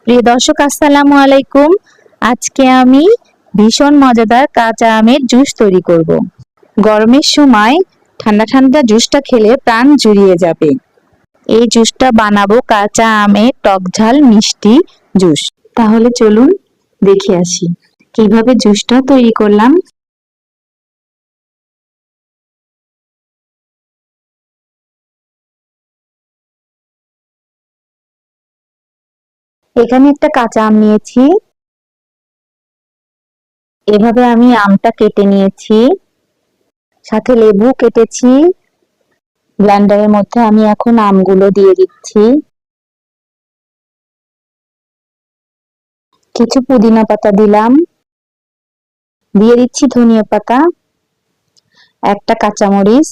প্রিয় দর্শক, আসসালামু আলাইকুম। আজকে আমি ভীষণ মজাদার কাঁচা আমের জুস তৈরি করব। গরমের সময় ঠান্ডা ঠান্ডা জুসটা খেলে প্রাণ জুড়িয়ে যাবে। এই জুসটা বানাবো কাঁচা আমের টক ঝাল মিষ্টি জুস। তাহলে চলুন দেখে আসি কিভাবে জুসটা তৈরি করলাম। এখানে একটা কাঁচা আম নিয়েছি। এভাবে আমি আমটা কেটে নিয়েছি, সাথে লেবু কেটেছি। ব্লেন্ডারের মধ্যে আমি এখন আমগুলো দিয়ে দিচ্ছি। কিছু পুদিনা পাতা দিলাম, দিয়ে দিচ্ছি ধনিয়া পাতা, একটা কাঁচামরিচ,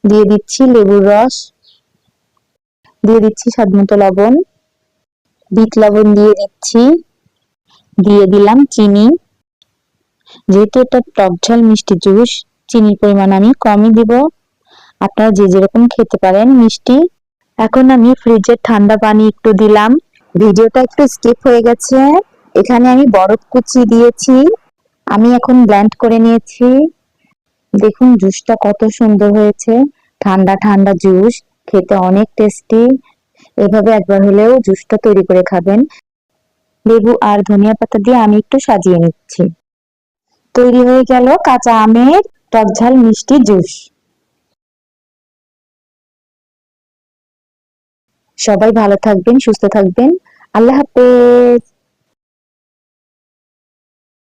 দিয়ে দিচ্ছি লেবুর রস, দিয়ে দিচ্ছি স্বাদমতো লবণ, বিট লবণ দিয়ে দিচ্ছি, দিয়ে দিলাম চিনি। যেহেতু এটা টক ঝাল মিষ্টি জুস, চিনির পরিমাণ আমি কমই দিব। আপনারা যে যেরকম খেতে পারেন মিষ্টি। এখন আমি ফ্রিজের ঠান্ডা পানি একটু দিলাম। ভিডিওটা একটু স্কিপ হয়ে গেছে, এখানে আমি বরফ কুচি দিয়েছি। আমি এখন ব্লেন্ড করে নিয়েছি। দেখুন জুসটা কত সুন্দর হয়েছে, ঠান্ডা ঠান্ডা জুস, খেতে অনেক টেস্টি। এভাবে একবার হলেও জুসটা তৈরি করে খাবেন। লেবু আর ধনিয়া পাতা দিয়ে আমি একটু সাজিয়ে নিচ্ছি। তৈরি হয়ে গেল কাঁচা আমের টকঝাল মিষ্টি জুস। সবাই ভালো থাকবেন, সুস্থ থাকবেন। আল্লাহ হাফেজ।